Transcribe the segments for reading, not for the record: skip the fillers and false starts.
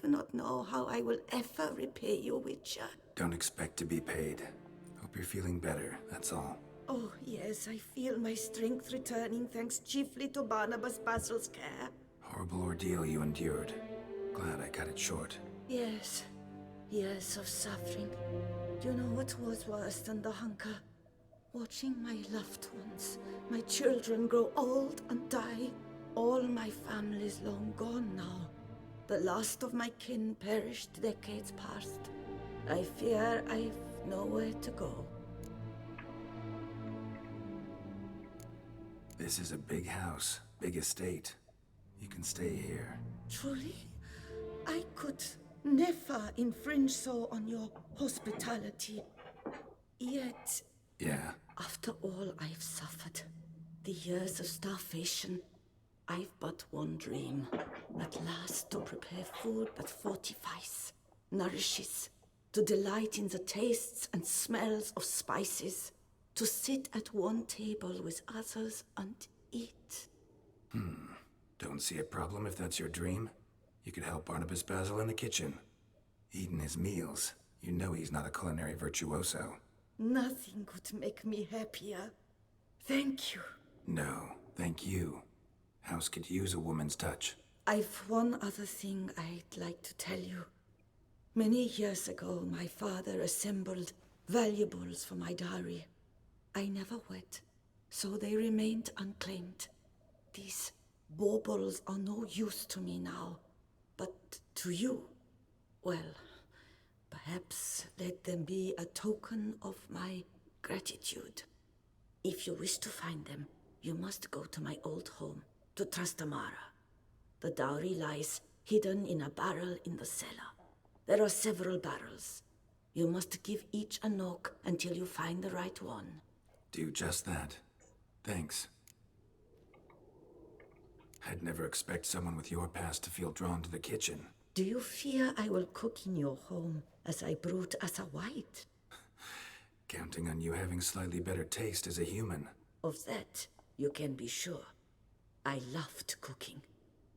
do not know how I will ever repay you, Witcher. Don't expect to be paid. Hope you're feeling better, that's all. Oh, yes, I feel my strength returning thanks chiefly to Barnabas Basil's care. Horrible ordeal you endured. Glad I cut it short. Yes, years of suffering. Do you know what was worse than the hunger? Watching my loved ones, my children grow old and die. All my family's long gone now. The last of my kin perished decades past. I fear I've nowhere to go. This is a big house, big estate. You can stay here. Truly? I could never infringe so on your hospitality. Yet, Yeah? after all I've suffered, the years of starvation, I've but one dream. At last to prepare food that fortifies, nourishes, to delight in the tastes and smells of spices, to sit at one table with others and eat. Don't see a problem if that's your dream. You could help Barnabas Basil in the kitchen. Eating his meals. You know he's not a culinary virtuoso. Nothing could make me happier. Thank you. No, thank you. House could use a woman's touch. I've one other thing I'd like to tell you. Many years ago, my father assembled valuables for my dowry. I never wed, so they remained unclaimed. These baubles are no use to me now, but to you, well, perhaps let them be a token of my gratitude. If you wish to find them, you must go to my old home, to Trastamara. The dowry lies hidden in a barrel in the cellar. There are several barrels. You must give each a knock until you find the right one. Do just that. Thanks. I'd never expect someone with your past to feel drawn to the kitchen. Do you fear I will cook in your home as I brewed as a white? Counting on you having slightly better taste as a human. Of that, you can be sure. I loved cooking,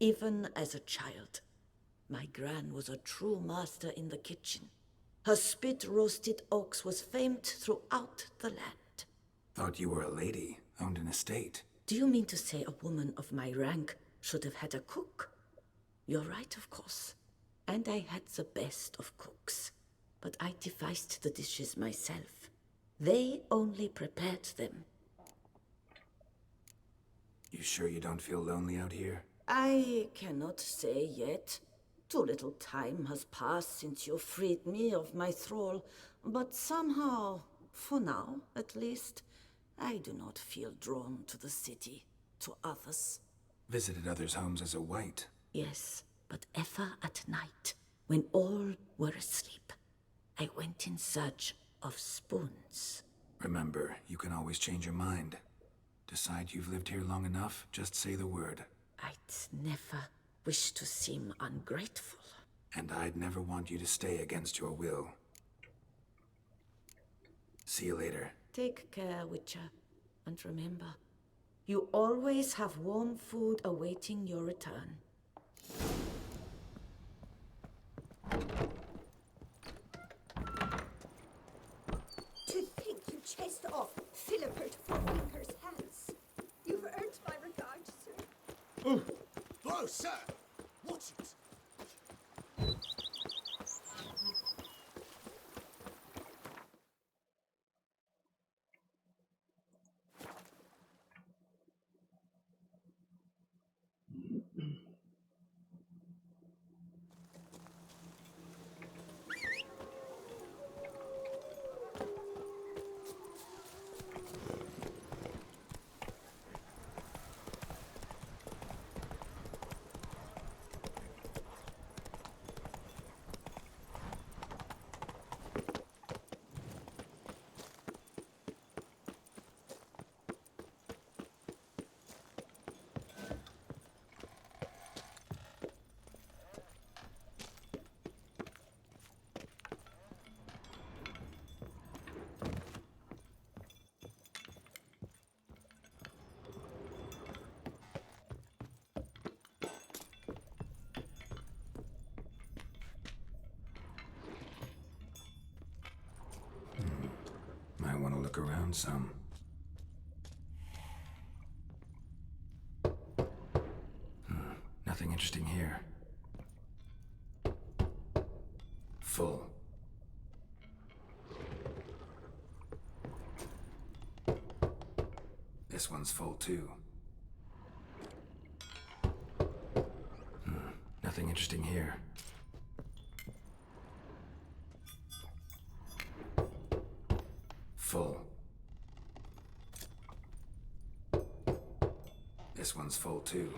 even as a child. My gran was a true master in the kitchen. Her spit-roasted ox was famed throughout the land. Thought you were a lady, owned an estate. Do you mean to say a woman of my rank should have had a cook? You're right, of course. And I had the best of cooks. But I devised the dishes myself. They only prepared them. You sure you don't feel lonely out here? I cannot say yet. Too little time has passed since you freed me of my thrall. But somehow, for now at least, I do not feel drawn to the city, to others. Visited others' homes as a white. Yes, but ever at night, when all were asleep, I went in search of spoons. Remember, you can always change your mind. Decide you've lived here long enough, just say the word. I'd never wish to seem ungrateful. And I'd never want you to stay against your will. See you later. Take care, Witcher. And remember, you always have warm food awaiting your return. To think you chased off Philippert from Winker's hands. You've earned my regard, sir. Whoa, sir! Watch it! look around some. Nothing interesting here. Full. This one's full too. Nothing interesting here. Full. This one's full too.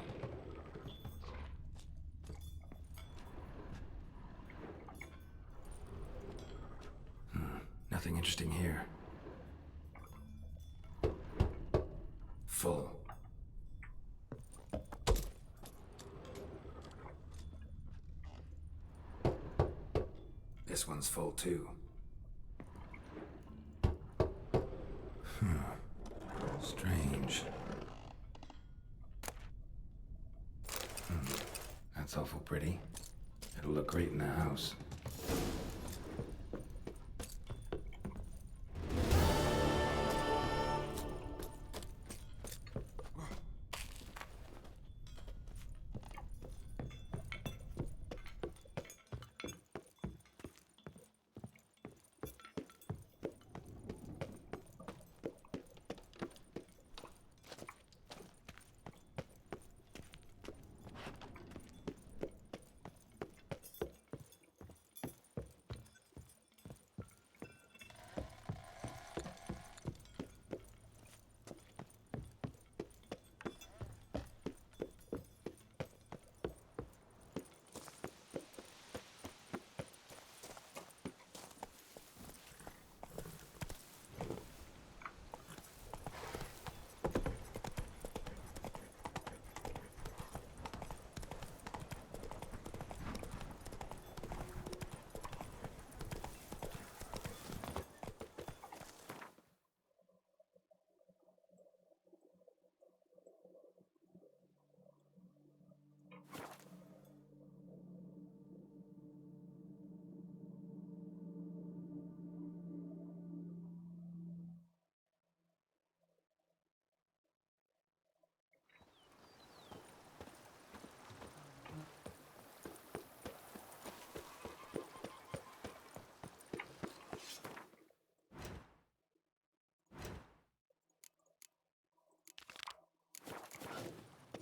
Nothing interesting here. Full. This one's full too. Strange. That's awful pretty. It'll look great in the house.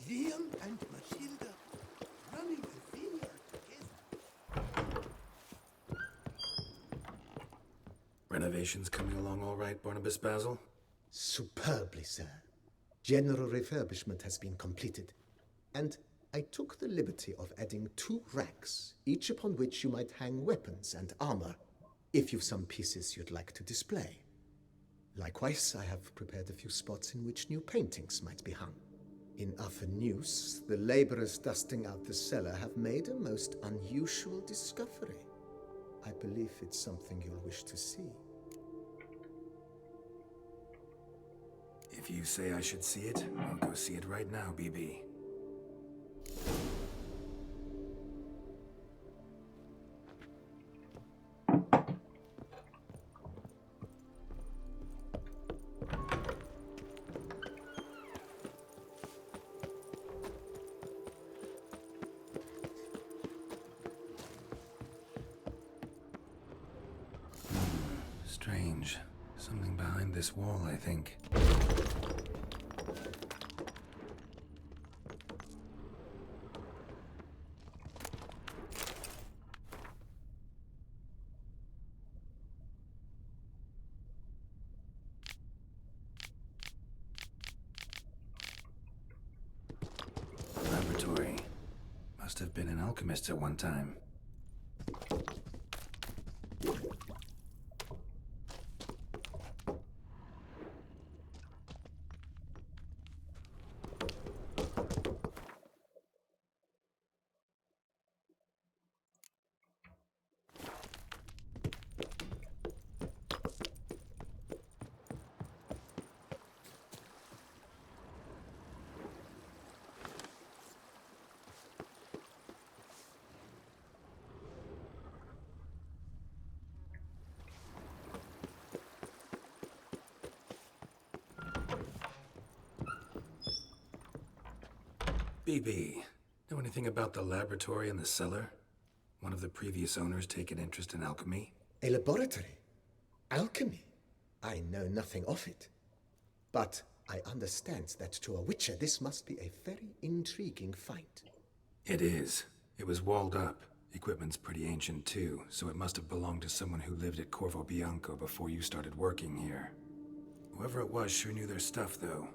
Liam and Matilda running the vineyard together. Renovations coming along all right, Barnabas Basil? Superbly, sir. General refurbishment has been completed. And I took the liberty of adding 2 racks, each upon which you might hang weapons and armor, if you've some pieces you'd like to display. Likewise, I have prepared a few spots in which new paintings might be hung. In Afenus, the laborers dusting out the cellar have made a most unusual discovery. I believe it's something you'll wish to see. If you say I should see it, I'll go see it right now, BB. Strange. Something behind this wall, I think. Laboratory. Must have been an alchemist at one time. BB, know anything about the laboratory in the cellar? One of the previous owners take an interest in alchemy? A laboratory? Alchemy? I know nothing of it. But I understand that to a witcher this must be a very intriguing find. It is. It was walled up. Equipment's pretty ancient too, so it must have belonged to someone who lived at Corvo Bianco before you started working here. Whoever it was sure knew their stuff, though.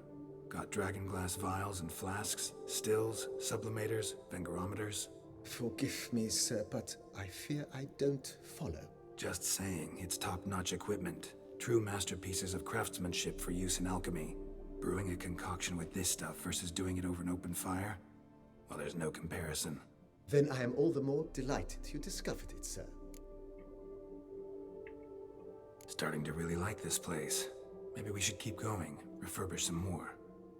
Got dragon glass vials and flasks, stills, sublimators, vengerometers. Forgive me, sir, but I fear I don't follow. Just saying, it's top-notch equipment. True masterpieces of craftsmanship for use in alchemy. Brewing a concoction with this stuff versus doing it over an open fire? Well, there's no comparison. Then I am all the more delighted you discovered it, sir. Starting to really like this place. Maybe we should keep going, refurbish some more.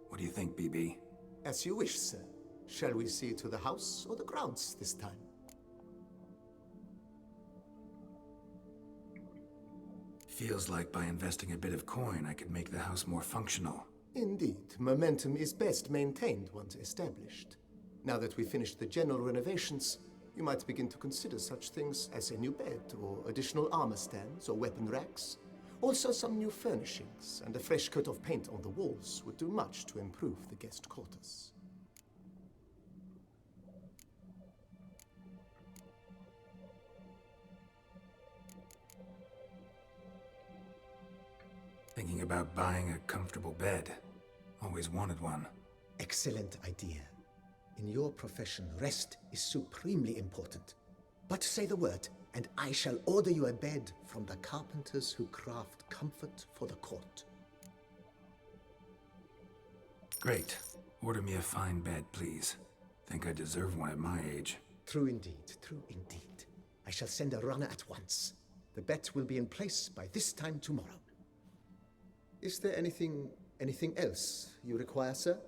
What do you think, BB? As you wish, sir. Shall we see to the house or the grounds this time? Feels like by investing a bit of coin, I could make the house more functional. Indeed, momentum is best maintained once established. Now that we've finished the general renovations, you might begin to consider such things as a new bed, or additional armor stands, or weapon racks. Also, some new furnishings and a fresh coat of paint on the walls would do much to improve the guest quarters. Thinking about buying a comfortable bed. Always wanted one. Excellent idea. In your profession, rest is supremely important. But say the word, and I shall order you a bed from the carpenters who craft comfort for the court. Great. Order me a fine bed, please. Think I deserve one at my age. True indeed, true indeed. I shall send a runner at once. The bet will be in place by this time tomorrow. Is there anything else you require, sir?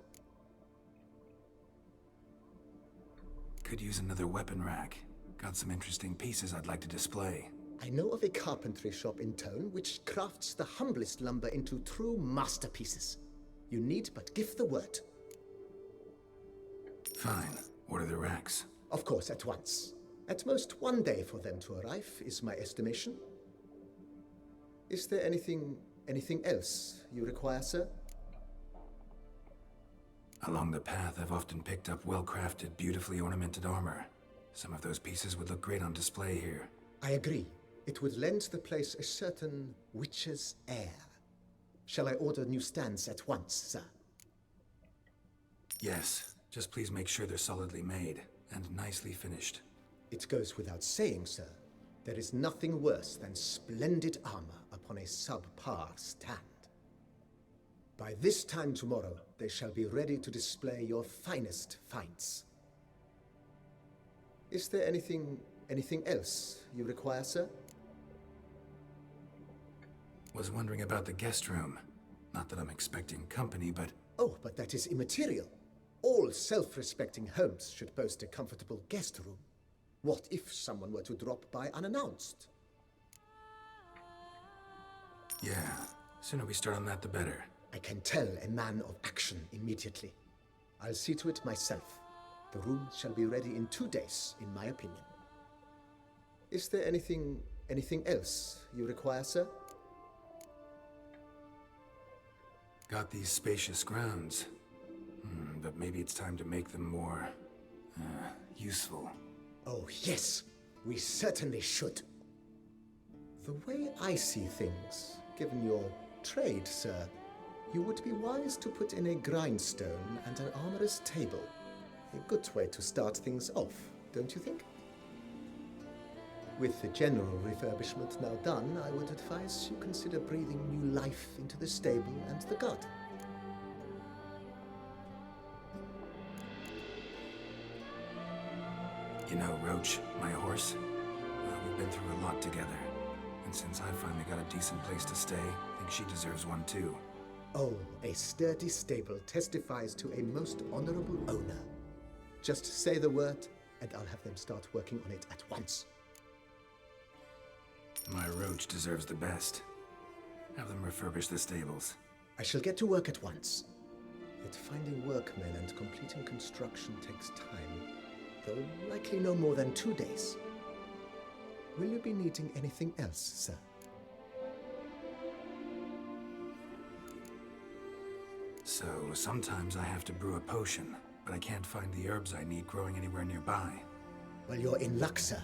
Could use another weapon rack. Got some interesting pieces I'd like to display. I know of a carpentry shop in town which crafts the humblest lumber into true masterpieces. You need but give the word. Fine. Order the racks. Of course, at once. At most 1 day for them to arrive, is my estimation. Is there anything else you require, sir? Along the path, I've often picked up well-crafted, beautifully ornamented armor. Some of those pieces would look great on display here. I agree. It would lend the place a certain witch's air. Shall I order new stands at once, sir? Yes. Just please make sure they're solidly made and nicely finished. It goes without saying, sir. There is nothing worse than splendid armor upon a subpar stand. By this time tomorrow, they shall be ready to display your finest finds. Is there anything else you require, sir? Was wondering about the guest room. Not that I'm expecting company, but... Oh, but that is immaterial. All self-respecting homes should boast a comfortable guest room. What if someone were to drop by unannounced? Yeah, sooner we start on that the better. I can tell a man of action immediately. I'll see to it myself. The room shall be ready in 2 days, in my opinion. Is there anything else you require, sir? Got these spacious grounds. But maybe it's time to make them more... useful. Oh, yes. We certainly should. The way I see things, given your trade, sir, you would be wise to put in a grindstone and an armorer's table. A good way to start things off, don't you think? With the general refurbishment now done, I would advise you consider breathing new life into the stable and the garden. You know, Roach, my horse, well, we've been through a lot together. And since I finally got a decent place to stay, I think she deserves one too. Oh, a sturdy stable testifies to a most honorable owner. Just say the word, and I'll have them start working on it at once. My Roach deserves the best. Have them refurbish the stables. I shall get to work at once. Yet finding workmen and completing construction takes time, though likely no more than 2 days. Will you be needing anything else, sir? So, sometimes I have to brew a potion, but I can't find the herbs I need growing anywhere nearby. Well, you're in luck, sir.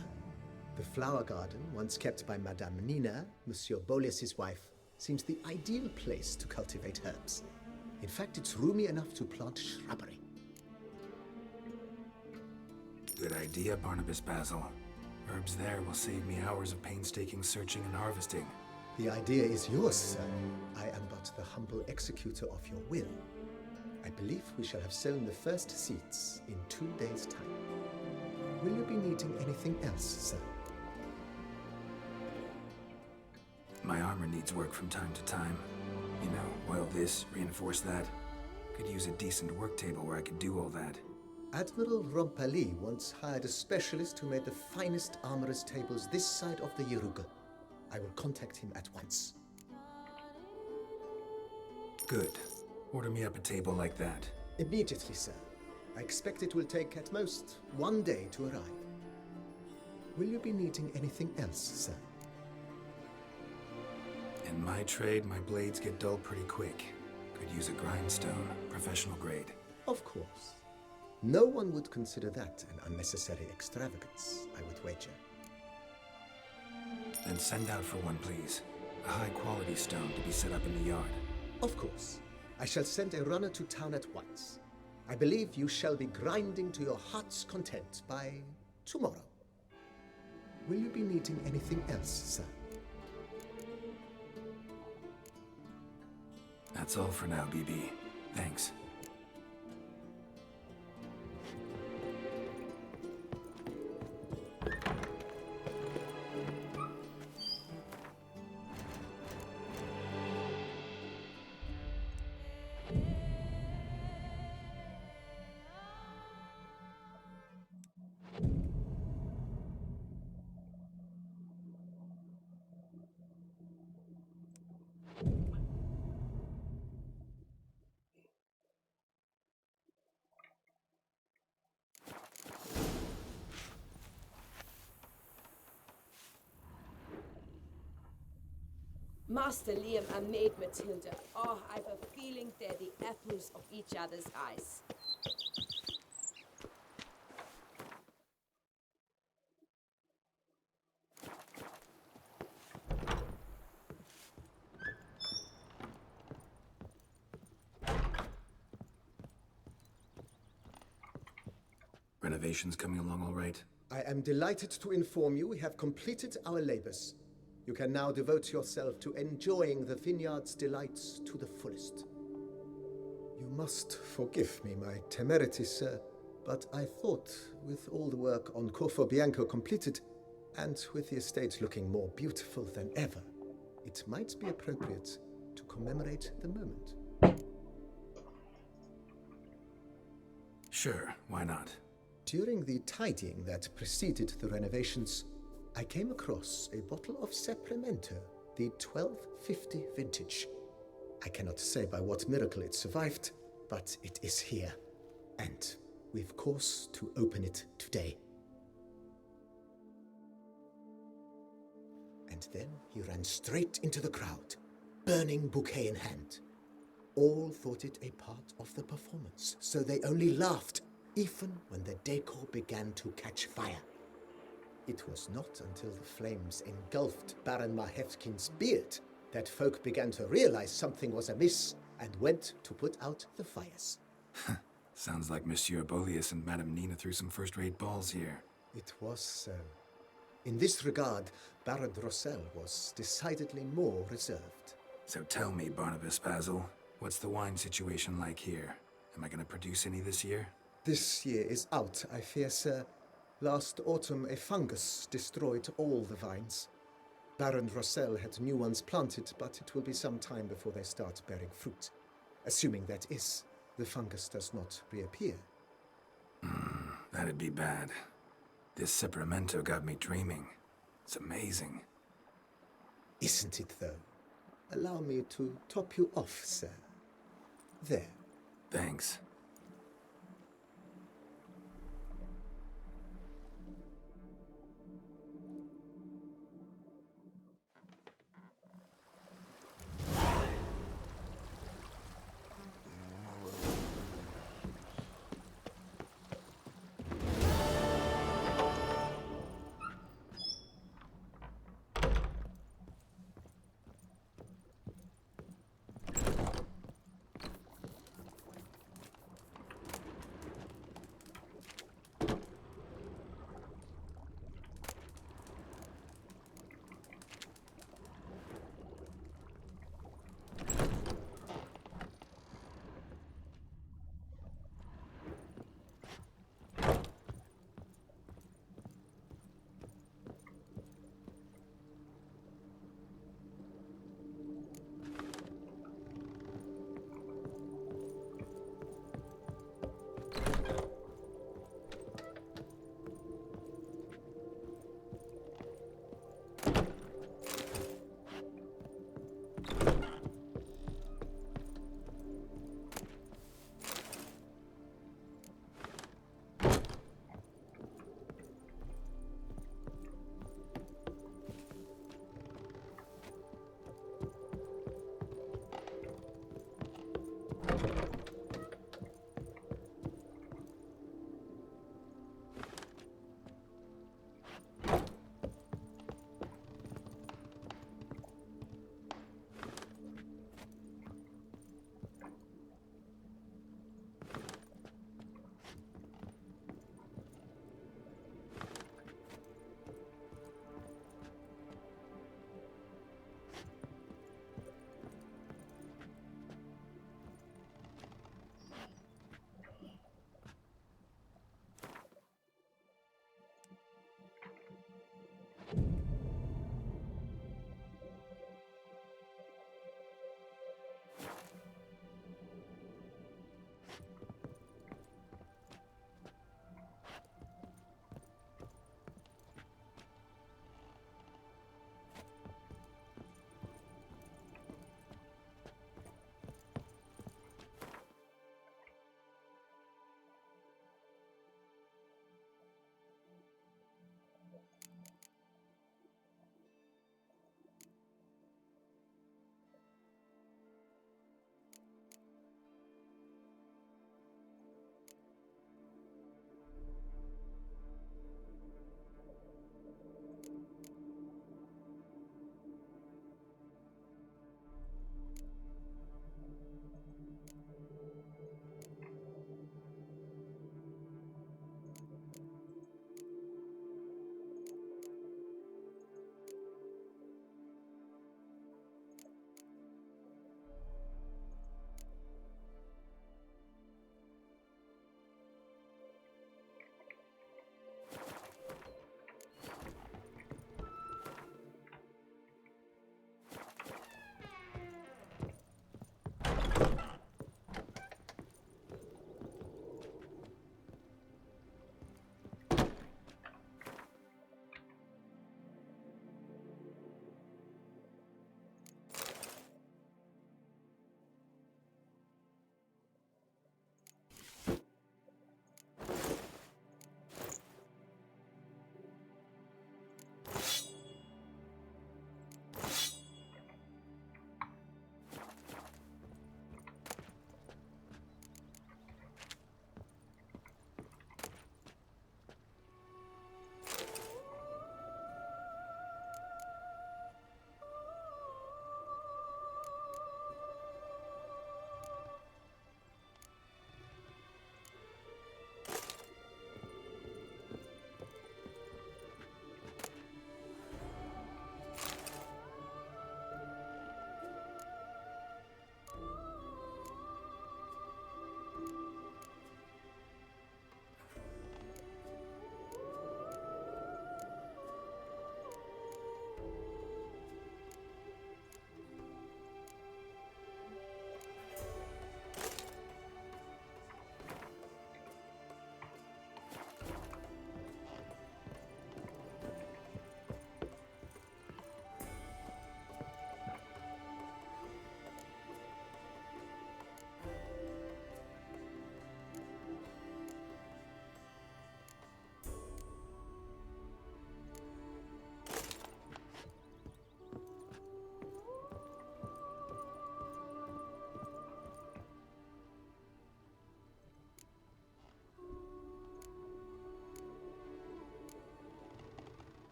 The flower garden, once kept by Madame Nina, Monsieur Bolis's wife, seems the ideal place to cultivate herbs. In fact, it's roomy enough to plant shrubbery. Good idea, Barnabas Basil. Herbs there will save me hours of painstaking searching and harvesting. The idea is yours, sir. I am but the humble executor of your will. I believe we shall have sown the first seeds in 2 days' time. Will you be needing anything else, sir? My armor needs work from time to time. You know, oil this, reinforce that. Could use a decent work table where I could do all that. Admiral Rompali once hired a specialist who made the finest armorer's tables this side of the Yeruga. I will contact him at once. Good. Order me up a table like that. Immediately, sir. I expect it will take at most 1 day to arrive. Will you be needing anything else, sir? In my trade, my blades get dull pretty quick. Could use a grindstone, professional grade. Of course. No one would consider that an unnecessary extravagance, I would wager. Then send out for one, please. A high-quality stone to be set up in the yard. Of course. I shall send a runner to town at once. I believe you shall be grinding to your heart's content by tomorrow. Will you be needing anything else, sir? That's all for now, BB. Thanks. Master Liam and Maid Matilda. Oh, I've a feeling they're the apples of each other's eyes. Renovations coming along all right? I am delighted to inform you we have completed our labors. You can now devote yourself to enjoying the vineyard's delights to the fullest. You must forgive me my temerity, sir, but I thought, with all the work on Corvo Bianco completed, and with the estate looking more beautiful than ever, it might be appropriate to commemorate the moment. Sure, why not? During the tidying that preceded the renovations, I came across a bottle of Sapramento, the 1250 vintage. I cannot say by what miracle it survived, but it is here. And we've cause to open it today. And then he ran straight into the crowd, burning bouquet in hand. All thought it a part of the performance, so they only laughed, even when the decor began to catch fire. It was not until the flames engulfed Baron Mahevkin's beard that folk began to realize something was amiss and went to put out the fires. Sounds like Monsieur Bolius and Madame Nina threw some first-rate balls here. It was so. In this regard, Baron Rossel was decidedly more reserved. So tell me, Barnabas Basil, what's the wine situation like here? Am I going to produce any this year? This year is out, I fear, sir. Last autumn, a fungus destroyed all the vines. Baron Rossel had new ones planted, but it will be some time before they start bearing fruit. Assuming that is, the fungus does not reappear. That'd be bad. This Sapramento got me dreaming. It's amazing. Isn't it, though? Allow me to top you off, sir. There. Thanks.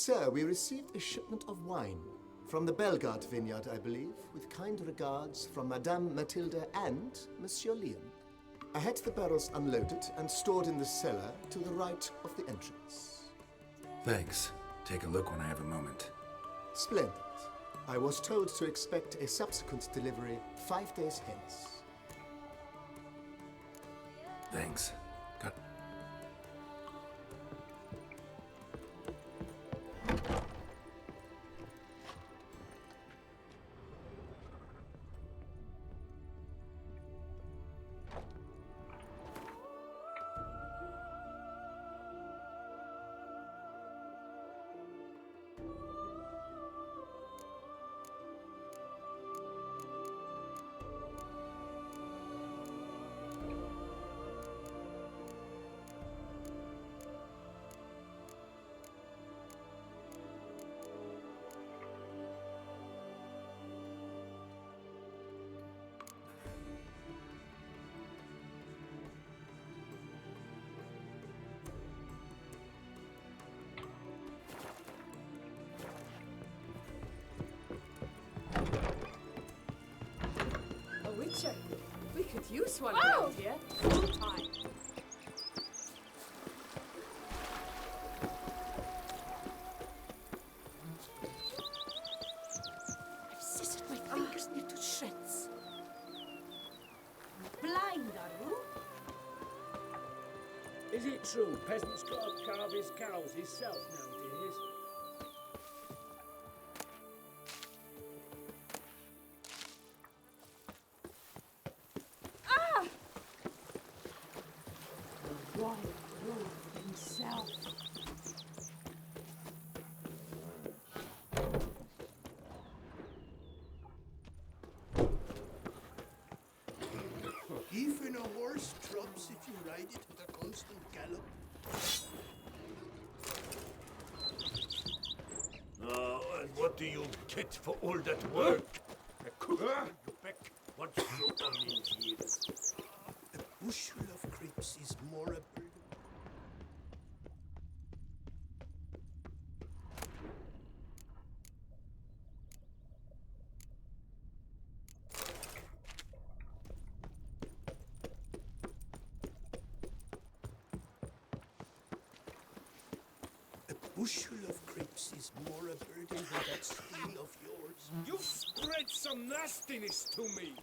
Sir, we received a shipment of wine from the Bellegarde vineyard, I believe, with kind regards from Madame Matilda and Monsieur Liam. I had the barrels unloaded and stored in the cellar to the right of the entrance. Thanks. Take a look when I have a moment. Splendid. I was told to expect a subsequent delivery 5 days hence. Thanks. Got... A witcher. We could use one around here. Full time. I've scissored my fingers into shreds. Blind, are you? Is it true peasants can't carve his cows himself nowadays? The wild wolf himself. Even a horse drops if you ride it at a constant gallop. And what do you get for all that work? What's your onion here? A bushel of grapes is more a burden. A bushel of grapes is more a burden than that steel of yours. You've spread some nastiness to me.